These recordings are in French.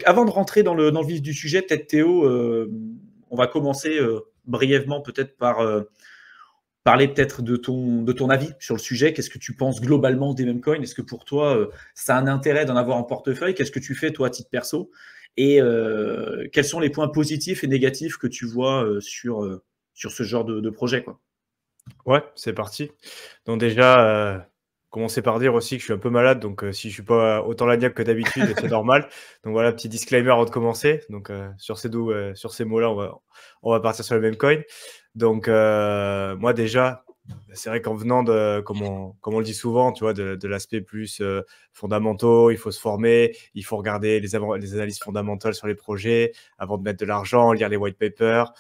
avant de rentrer dans le vif du sujet, peut-être Théo, on va commencer brièvement peut-être par parler peut-être de ton avis sur le sujet. Qu'est-ce que tu penses globalement des meme coins? Est-ce que pour toi, ça a un intérêt d'en avoir en portefeuille? Qu'est-ce que tu fais toi à titre perso? Et quels sont les points positifs et négatifs que tu vois sur ce genre de projet, quoi? Ouais, c'est parti. Donc déjà, commencer par dire aussi que je suis un peu malade, donc si je suis pas autant lagnac que d'habitude, c'est normal. Donc voilà, petit disclaimer avant de commencer. Donc sur sur ces mots-là, on va partir sur le meme coin. Donc moi déjà, c'est vrai qu'en venant de, comme on le dit souvent, tu vois, de l'aspect plus fondamentaux, il faut se former, il faut regarder les analyses fondamentales sur les projets avant de mettre de l'argent, lire les white papers,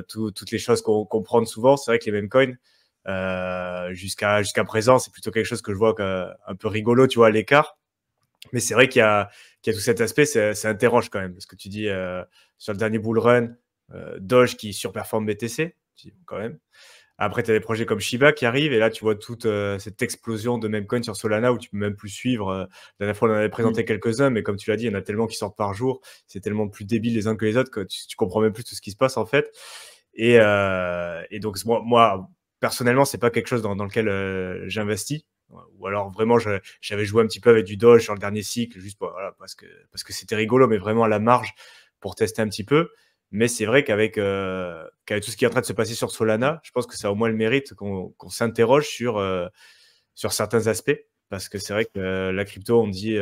toutes les choses qu'on comprend souvent. C'est vrai que les meme coins, jusqu'à présent, c'est plutôt quelque chose que je vois un peu rigolo, tu vois, à l'écart. Mais c'est vrai qu'il y a tout cet aspect, ça interroge quand même. Parce que tu dis, sur le dernier bull run, Doge qui surperforme BTC, quand même. Après, tu as des projets comme Shiba qui arrivent, et là, tu vois toute cette explosion de meme coins sur Solana où tu peux même plus suivre. La dernière fois, on en avait présenté quelques-uns, mais comme tu l'as dit, il y en a tellement qui sortent par jour. C'est tellement plus débile les uns que les autres que tu comprends même plus tout ce qui se passe, en fait. Et donc, moi personnellement, c'est pas quelque chose dans lequel j'investis. Ou alors, vraiment, j'avais joué un petit peu avec du Doge sur le dernier cycle, juste voilà, parce que c'était rigolo, mais vraiment à la marge pour tester un petit peu. Mais c'est vrai qu'avec tout ce qui est en train de se passer sur Solana, je pense que ça a au moins le mérite qu'on s'interroge sur certains aspects. Parce que c'est vrai que la crypto, on dit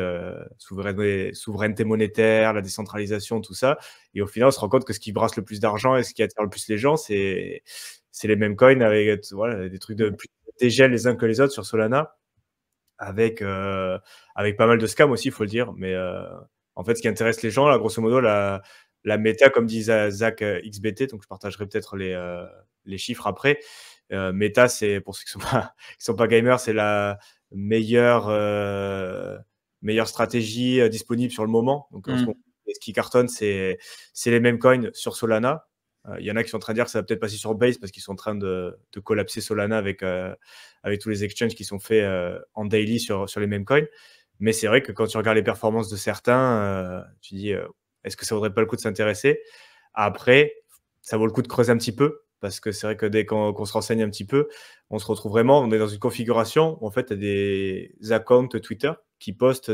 souveraineté monétaire, la décentralisation, tout ça. Et au final, on se rend compte que ce qui brasse le plus d'argent et ce qui attire le plus les gens, c'est les mêmes coins avec voilà, des trucs de plus dégel les uns que les autres sur Solana, avec pas mal de scams aussi, il faut le dire. Mais en fait, ce qui intéresse les gens, là, grosso modo, la méta, comme dit Zach XBT, donc je partagerai peut-être les chiffres après. Méta, c'est, pour ceux qui sont pas gamers, c'est la meilleure stratégie disponible sur le moment. Donc, en ce moment, ce qui cartonne, c'est les mêmes coins sur Solana. Il y en a qui sont en train de dire que ça va peut-être passer sur Base parce qu'ils sont en train de collapser Solana avec tous les exchanges qui sont faits en daily sur les mêmes coins. Mais c'est vrai que quand tu regardes les performances de certains, tu dis est-ce que ça vaudrait pas le coup de s'intéresser? Après, ça vaut le coup de creuser un petit peu, parce que c'est vrai que dès qu'on se renseigne un petit peu, on se retrouve vraiment, on est dans une configuration où en fait, tu as des accounts Twitter qui postent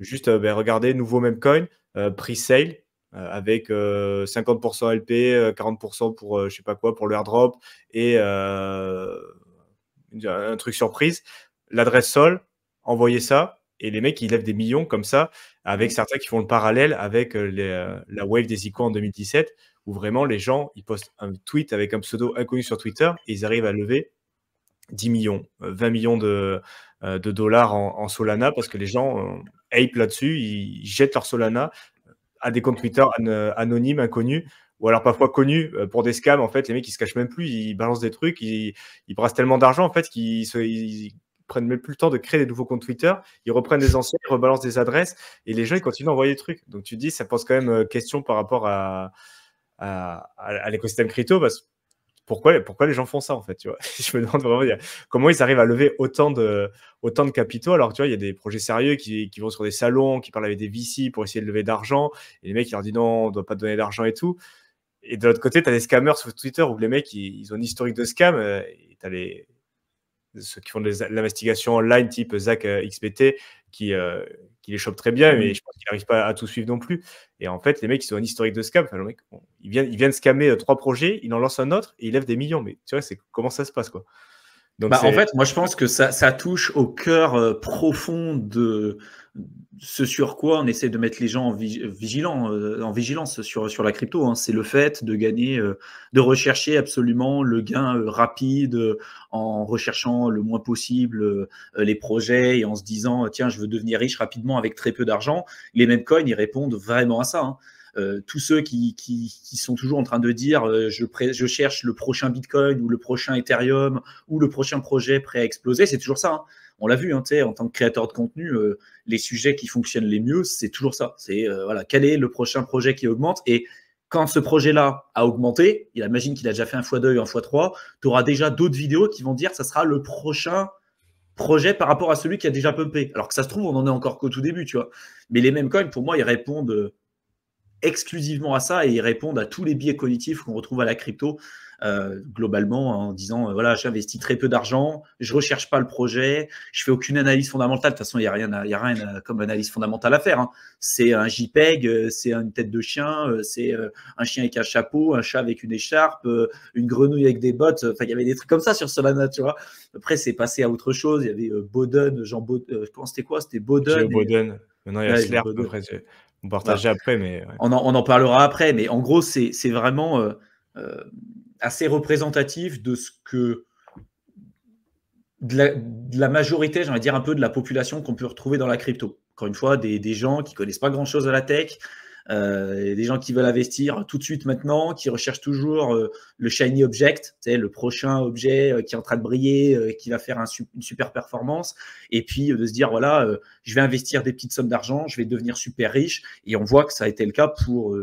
juste, regardez, nouveau meme coin, pre-sale, avec 50% LP, 40% pour je sais pas quoi, pour le airdrop, et un truc surprise. L'adresse Sol, envoyez ça, et les mecs, ils lèvent des millions comme ça, avec certains qui font le parallèle avec la wave des ICO en 2017, où vraiment les gens, ils postent un tweet avec un pseudo inconnu sur Twitter et ils arrivent à lever 10 millions, 20 millions de dollars en Solana, parce que les gens ape là-dessus, ils jettent leur Solana à des comptes Twitter anonymes, inconnus, ou alors parfois connus pour des scams. En fait, les mecs, ils se cachent même plus, ils balancent des trucs, ils brassent tellement d'argent, en fait, ils prennent même plus le temps de créer des nouveaux comptes Twitter, ils reprennent des anciens, ils rebalancent des adresses, et les gens, ils continuent d'envoyer des trucs. Donc, tu te dis, ça pose quand même question par rapport à l'écosystème crypto, parce que pourquoi les gens font ça, en fait, tu vois? Je me demande vraiment comment ils arrivent à lever autant de capitaux, alors que tu vois, il y a des projets sérieux qui vont sur des salons, qui parlent avec des VC pour essayer de lever d'argent, et les mecs, ils leur disent non, on ne doit pas te donner d'argent et tout. Et de l'autre côté, tu as des scammers sur Twitter où les mecs, ils ont une historique de scam, et tu as ceux qui font de l'investigation online, type Zach XBT, qui les chopent très bien, mais je pense qu'ils n'arrivent pas à tout suivre non plus. Et en fait, les mecs, ils ont un historique de scam. Enfin, le mec, ils viennent scammer 3 projets, ils en lancent un autre et ils lèvent des millions. Mais tu vois, c'est comment ça se passe, quoi. Donc, en fait, moi, je pense que ça touche au cœur profond de ce sur quoi on essaie de mettre les gens en vigilance sur la crypto. Hein. C'est le fait de gagner, de rechercher absolument le gain rapide en recherchant le moins possible les projets et en se disant tiens, je veux devenir riche rapidement avec très peu d'argent. Les mêmes coins, ils répondent vraiment à ça. Hein. Tous ceux qui sont toujours en train de dire je cherche le prochain Bitcoin ou le prochain Ethereum ou le prochain projet prêt à exploser, c'est toujours ça. Hein. On l'a vu, hein, en tant que créateur de contenu, les sujets qui fonctionnent les mieux, c'est toujours ça. C'est voilà, quel est le prochain projet qui augmente, et quand ce projet-là a augmenté, imagine qu'il a déjà fait un x2 ou un x3, tu auras déjà d'autres vidéos qui vont dire ça sera le prochain projet par rapport à celui qui a déjà pumpé. Alors que ça se trouve, on en est encore qu'au tout début, tu vois. Mais les mêmes coins, pour moi, ils répondent exclusivement à ça et ils répondent à tous les biais cognitifs qu'on retrouve à la crypto. Globalement en disant voilà, j'investis très peu d'argent, je recherche pas le projet, je fais aucune analyse fondamentale. De toute façon, il y a rien comme analyse fondamentale à faire. Hein. C'est un JPEG, c'est une tête de chien, c'est un chien avec un chapeau, un chat avec une écharpe, une grenouille avec des bottes. Enfin, il y avait des trucs comme ça sur Solana, tu vois. Après, c'est passé à autre chose. Il y avait Boden, Jean Boden, comment c'était quoi? C'était Boden. Géo Boden. Maintenant, il y a Slurp. Après, on partageait après, mais ouais. On en parlera après. Mais en gros, c'est vraiment assez représentatif de ce que de la majorité, j'ai envie de dire un peu de la population qu'on peut retrouver dans la crypto. Encore une fois, des gens qui connaissent pas grand-chose à la tech, des gens qui veulent investir tout de suite maintenant, qui recherchent toujours le shiny object, tu sais, le prochain objet qui est en train de briller, qui va faire une super performance, et puis de se dire voilà, je vais investir des petites sommes d'argent, je vais devenir super riche, et on voit que ça a été le cas pour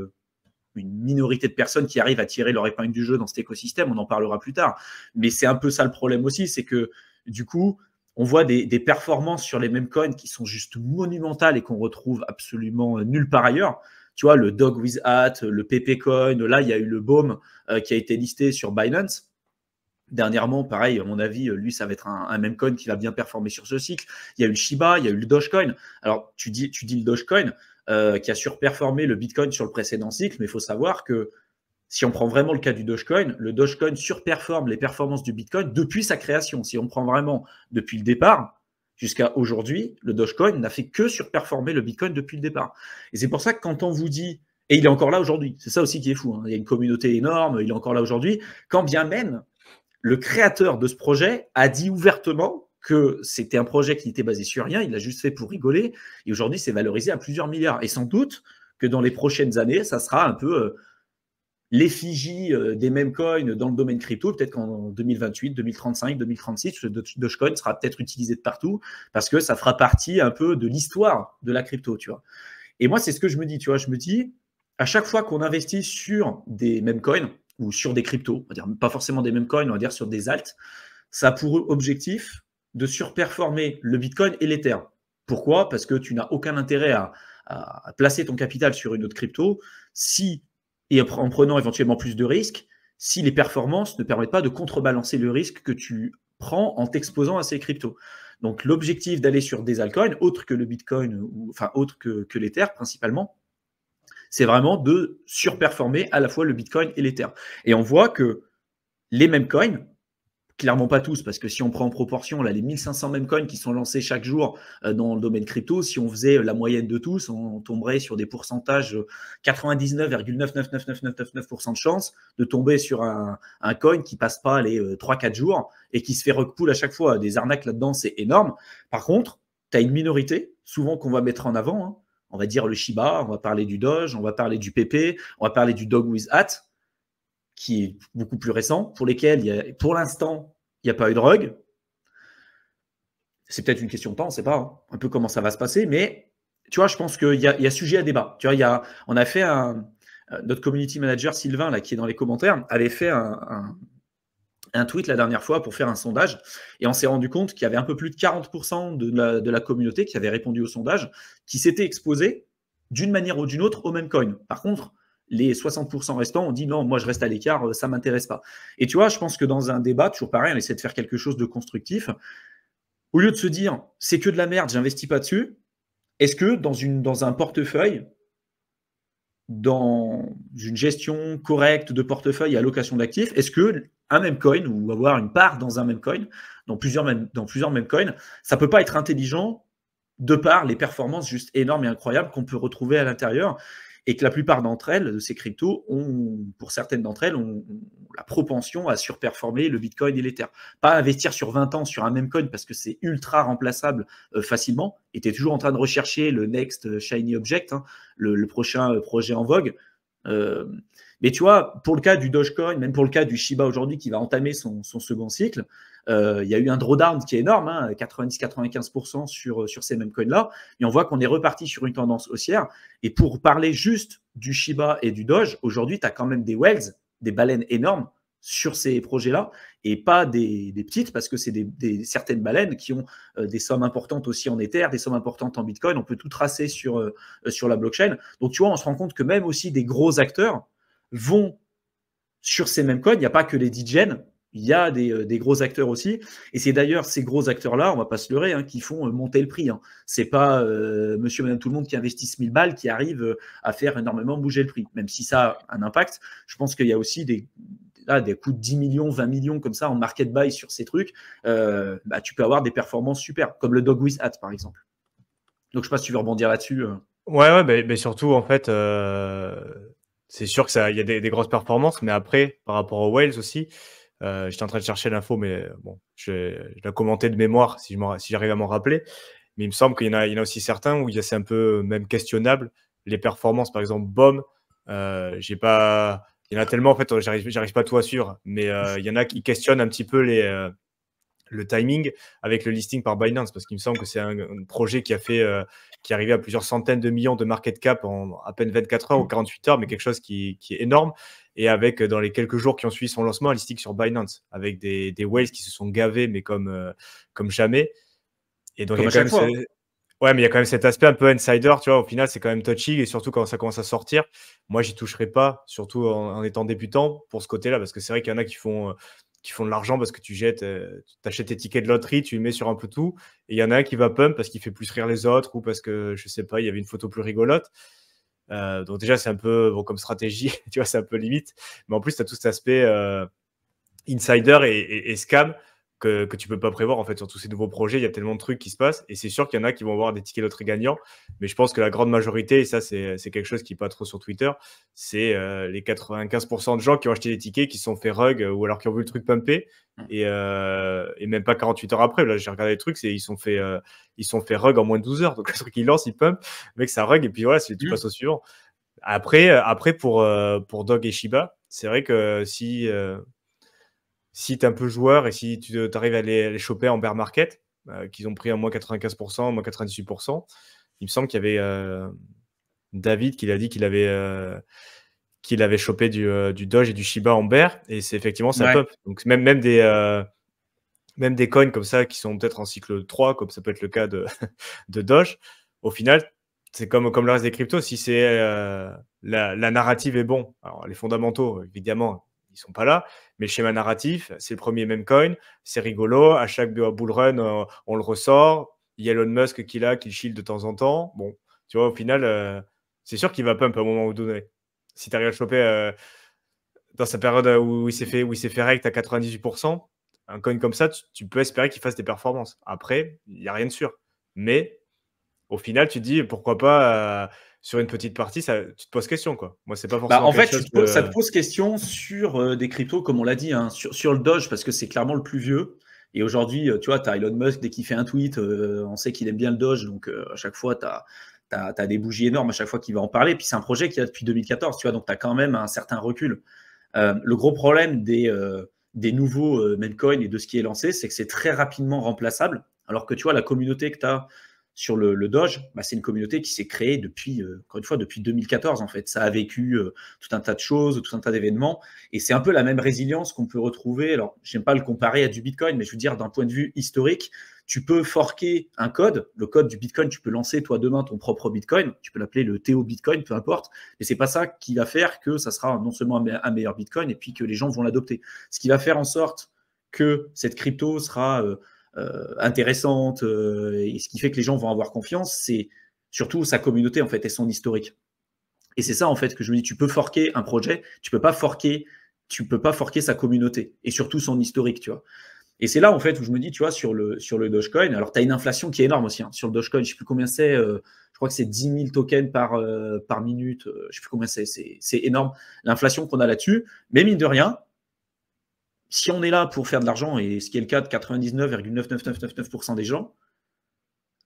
une minorité de personnes qui arrivent à tirer leur épingle du jeu dans cet écosystème, on en parlera plus tard. Mais c'est un peu ça le problème aussi, c'est que du coup, on voit des performances sur les mêmes coins qui sont juste monumentales et qu'on retrouve absolument nulle part ailleurs. Tu vois, le Dog with Hat, le PP Coin, là, il y a eu le BOM qui a été listé sur Binance. Dernièrement, pareil, à mon avis, lui, ça va être un meme coin qui va bien performer sur ce cycle. Il y a eu le Shiba, il y a eu le Dogecoin. Alors, tu dis le Dogecoin, qui a surperformé le Bitcoin sur le précédent cycle, mais il faut savoir que si on prend vraiment le cas du Dogecoin, le Dogecoin surperforme les performances du Bitcoin depuis sa création. Si on prend vraiment depuis le départ jusqu'à aujourd'hui, le Dogecoin n'a fait que surperformer le Bitcoin depuis le départ. Et c'est pour ça que quand on vous dit, et il est encore là aujourd'hui, c'est ça aussi qui est fou, hein, il y a une communauté énorme, il est encore là aujourd'hui, quand bien même le créateur de ce projet a dit ouvertement que c'était un projet qui était basé sur rien, il l'a juste fait pour rigoler, et aujourd'hui c'est valorisé à plusieurs milliards. Et sans doute que dans les prochaines années, ça sera un peu l'effigie des mêmes coins dans le domaine crypto. Peut-être qu'en 2028, 2035, 2036, le Dogecoin sera peut-être utilisé de partout, parce que ça fera partie un peu de l'histoire de la crypto, tu vois. Et moi, c'est ce que je me dis, tu vois, je me dis, à chaque fois qu'on investit sur des mêmes coins, ou sur des cryptos, on va dire pas forcément des mêmes coins, on va dire sur des alts, ça a pour objectif de surperformer le Bitcoin et l'Ether. Pourquoi? Parce que tu n'as aucun intérêt à placer ton capital sur une autre crypto et en prenant éventuellement plus de risques, si les performances ne permettent pas de contrebalancer le risque que tu prends en t'exposant à ces cryptos. Donc l'objectif d'aller sur des altcoins, autre que le Bitcoin, enfin autre que l'Ether principalement, c'est vraiment de surperformer à la fois le Bitcoin et l'Ether. Et on voit que les mêmes coins, clairement pas tous, parce que si on prend en proportion là, les 1500 mêmes coins qui sont lancés chaque jour dans le domaine crypto, si on faisait la moyenne de tous, on tomberait sur des pourcentages 99,999999% de chance de tomber sur un coin qui passe pas les 3-4 jours et qui se fait rug pull à chaque fois. Des arnaques là-dedans, c'est énorme. Par contre, tu as une minorité, souvent qu'on va mettre en avant, hein. On va dire le Shiba, on va parler du Doge, on va parler du PP, on va parler du Dog with Hat, qui est beaucoup plus récent, pour lesquels, pour l'instant, il n'y a pas eu de rug. C'est peut-être une question de temps, on ne sait pas un peu comment ça va se passer, mais tu vois, je pense qu'il y a sujet à débat. Tu vois, on a fait notre community manager Sylvain, là, qui est dans les commentaires, avait fait un tweet la dernière fois pour faire un sondage, et on s'est rendu compte qu'il y avait un peu plus de 40% de la communauté qui avait répondu au sondage, qui s'était exposé d'une manière ou d'une autre au même coin. Par contre, les 60% restants ont dit non, moi je reste à l'écart, ça ne m'intéresse pas. Et tu vois, je pense que dans un débat, toujours pareil, on essaie de faire quelque chose de constructif. Au lieu de se dire c'est que de la merde, j'investis pas dessus, est-ce que dans un portefeuille, dans une gestion correcte de portefeuille et allocation d'actifs, est-ce que un même coin ou avoir une part dans un même coin, dans plusieurs mêmes coins, ça peut pas être intelligent de par les performances juste énormes et incroyables qu'on peut retrouver à l'intérieur, et que la plupart d'entre elles, de ces cryptos, pour certaines d'entre elles, ont la propension à surperformer le Bitcoin et l'Ether. Pas investir sur 20 ans sur un même coin parce que c'est ultra remplaçable facilement, et tu es toujours en train de rechercher le next shiny object, hein, le prochain projet en vogue. Mais tu vois, pour le cas du Dogecoin, même pour le cas du Shiba aujourd'hui qui va entamer son second cycle, il y a eu un drawdown qui est énorme, hein, 90-95% sur ces mêmes coins-là, et on voit qu'on est reparti sur une tendance haussière. Et pour parler juste du Shiba et du Doge, aujourd'hui, tu as quand même des whales, des baleines énormes sur ces projets-là et pas des petites, parce que c'est certaines baleines qui ont des sommes importantes aussi en Ether, des sommes importantes en Bitcoin. On peut tout tracer sur la blockchain. Donc, tu vois, on se rend compte que même aussi des gros acteurs vont sur ces mêmes coins. Il n'y a pas que les DJs, il y a des gros acteurs aussi. Et c'est d'ailleurs ces gros acteurs-là, on ne va pas se leurrer, hein, qui font monter le prix. Hein. Ce n'est pas monsieur, madame, tout le monde qui investissent 1000 balles qui arrive à faire énormément bouger le prix. Même si ça a un impact, je pense qu'il y a aussi des coûts de 10 millions, 20 millions comme ça en market buy sur ces trucs. Tu peux avoir des performances super, comme le Dog with Hat, par exemple. Donc, je ne sais pas si tu veux rebondir là-dessus. Ouais, mais surtout, en fait, c'est sûr que il y a des grosses performances, mais après, par rapport aux whales aussi, j'étais en train de chercher l'info, mais bon, je l'ai commenté de mémoire si j'arrive à m'en rappeler. Mais il me semble qu'il y en a aussi certains où c'est un peu même questionnable. Les performances, par exemple, BOM, il y en a tellement, en fait, j'arrive pas tout à suivre, mais il y en a qui questionnent un petit peu le timing avec le listing par Binance, parce qu'il me semble que c'est un projet qui est arrivé à plusieurs centaines de millions de market cap en à peine 24 heures ou 48 heures, mais quelque chose qui est énorme. Et avec, dans les quelques jours qui ont suivi son lancement, un listing sur Binance, avec des whales qui se sont gavés, mais comme jamais. Et donc, comme à chaque fois. Ouais, mais il y a quand même cet aspect un peu insider, tu vois. Au final, c'est quand même touchy, et surtout quand ça commence à sortir. Moi, j'y toucherai pas, surtout en étant débutant, pour ce côté-là, parce que c'est vrai qu'il y en a qui font de l'argent parce que tu achètes tes tickets de loterie, tu les mets sur un peu tout, et il y en a un qui va pump parce qu'il fait plus rire les autres, ou parce que, je sais pas, il y avait une photo plus rigolote. Donc déjà, c'est un peu, bon, comme stratégie, tu vois, c'est un peu limite. Mais en plus, tu as tout cet aspect insider et scam que tu peux pas prévoir, en fait, sur tous ces nouveaux projets. Il y a tellement de trucs qui se passent, et c'est sûr qu'il y en a qui vont avoir des tickets loterie gagnants, mais je pense que la grande majorité, et ça, c'est quelque chose qui n'est pas trop sur Twitter, c'est les 95% de gens qui ont acheté des tickets, qui se sont fait rug, ou alors qui ont vu le truc pumper, et même pas 48 heures après. Là, j'ai regardé les trucs, ils sont fait rug en moins de 12 heures. Donc le truc, il lance, il pump, le mec, ça rug, et puis voilà, tu passes au suivant. Après pour Dog et Shiba, c'est vrai que si tu es un peu joueur et si tu arrives à les choper en bear market, qu'ils ont pris en moins 95%, moins 98%, il me semble qu'il y avait David qui l'a dit qu'il avait chopé du Doge et du Shiba en bear, et c'est effectivement ça pop. Donc même des coins comme ça qui sont peut-être en cycle 3, comme ça peut être le cas de Doge, au final, c'est comme le reste des cryptos. Si c'est la narrative est bon, alors les fondamentaux, évidemment, ils sont pas là, mais le schéma narratif, c'est le premier meme coin, c'est rigolo, à chaque bull run, on le ressort, il y a Elon Musk qui le shield de temps en temps. Bon, tu vois, au final, c'est sûr qu'il va pump à un moment donné. Si tu arrives à le choper dans sa période où il s'est fait rect à 98%, un coin comme ça, tu peux espérer qu'il fasse des performances. Après, il n'y a rien de sûr. Mais au final, tu te dis, pourquoi pas, sur une petite partie, tu te poses question, quoi. Moi, c'est pas forcément En fait, quelque chose ça te pose question sur des cryptos, comme on l'a dit, hein, sur le Doge, parce que c'est clairement le plus vieux. Et aujourd'hui, tu vois, tu as Elon Musk, dès qu'il fait un tweet, on sait qu'il aime bien le Doge, donc à chaque fois, tu as des bougies énormes à chaque fois qu'il va en parler. Puis c'est un projet qui a depuis 2014, tu vois, donc tu as quand même un certain recul. Le gros problème des nouveaux memecoins et de ce qui est lancé, c'est que c'est très rapidement remplaçable. Alors que tu vois, la communauté que tu as sur le Doge, c'est une communauté qui s'est créée encore une fois, depuis 2014 en fait. Ça a vécu tout un tas de choses, tout un tas d'événements, et c'est un peu la même résilience qu'on peut retrouver. Alors, j'aime pas le comparer à du Bitcoin, mais je veux dire d'un point de vue historique, tu peux forker un code, le code du Bitcoin, tu peux lancer toi demain ton propre Bitcoin, tu peux l'appeler le Théo Bitcoin, peu importe, mais c'est pas ça qui va faire que ça sera non seulement un meilleur Bitcoin et puis que les gens vont l'adopter. Ce qui va faire en sorte que cette crypto sera intéressante et ce qui fait que les gens vont avoir confiance, c'est surtout sa communauté en fait et son historique. Et c'est ça en fait que je me dis, tu peux forker un projet, tu peux pas forker sa communauté et surtout son historique, tu vois. Et c'est là en fait où je me dis, tu vois, sur le Dogecoin, alors tu as une inflation qui est énorme aussi, hein, sur le Dogecoin, je sais plus combien c'est, je crois que c'est 10 000 tokens par minute, je sais plus combien c'est énorme l'inflation qu'on a là-dessus, mais mine de rien, si on est là pour faire de l'argent, et ce qui est le cas de 99,99999% des gens,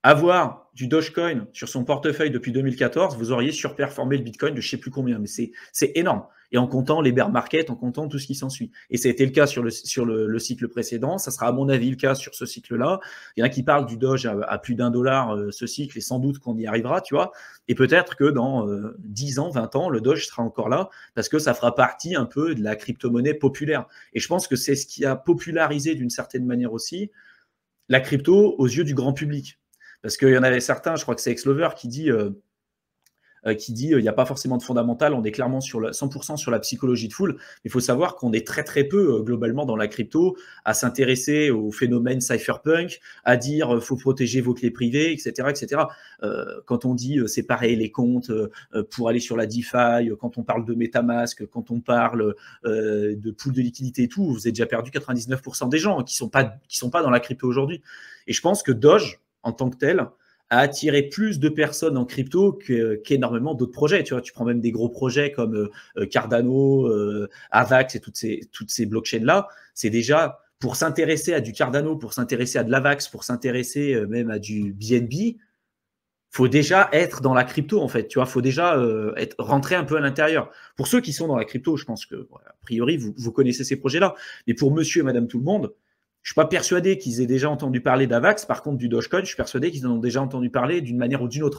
avoir du Dogecoin sur son portefeuille depuis 2014, vous auriez surperformé le Bitcoin de je ne sais plus combien, mais c'est énorme. Et en comptant les bear markets, en comptant tout ce qui s'ensuit. Et ça a été le cas sur le cycle précédent, ça sera à mon avis le cas sur ce cycle-là. Il y en a qui parlent du Doge à plus d'1 $, ce cycle, et sans doute qu'on y arrivera, tu vois. Et peut-être que dans 10 ans, 20 ans, le Doge sera encore là, parce que ça fera partie un peu de la crypto-monnaie populaire. Et je pense que c'est ce qui a popularisé d'une certaine manière aussi la crypto aux yeux du grand public. Parce qu'il y en avait certains, je crois que c'est Exlover qui dit il n'y a pas forcément de fondamental, on est clairement sur 100% sur la psychologie de foule. Il faut savoir qu'on est très très peu globalement dans la crypto à s'intéresser au phénomène cypherpunk, à dire faut protéger vos clés privées, etc. etc. Quand on dit séparer les comptes pour aller sur la DeFi, quand on parle de MetaMask, quand on parle de pool de liquidité et tout, vous avez déjà perdu 99% des gens qui sont pas dans la crypto aujourd'hui. Et je pense que Doge, en tant que tel, à attirer plus de personnes en crypto qu'énormément d'autres projets. Tu vois, tu prends même des gros projets comme Cardano, Avax et toutes ces blockchains-là. C'est déjà pour s'intéresser à du Cardano, pour s'intéresser à de l'Avax, pour s'intéresser même à du BNB, faut déjà être dans la crypto en fait. Tu vois, faut déjà rentrer un peu à l'intérieur. Pour ceux qui sont dans la crypto, je pense que a priori vous connaissez ces projets-là. Mais pour Monsieur et Madame tout le monde, je ne suis pas persuadé qu'ils aient déjà entendu parler d'Avax. Par contre, du Dogecoin, je suis persuadé qu'ils en ont déjà entendu parler d'une manière ou d'une autre.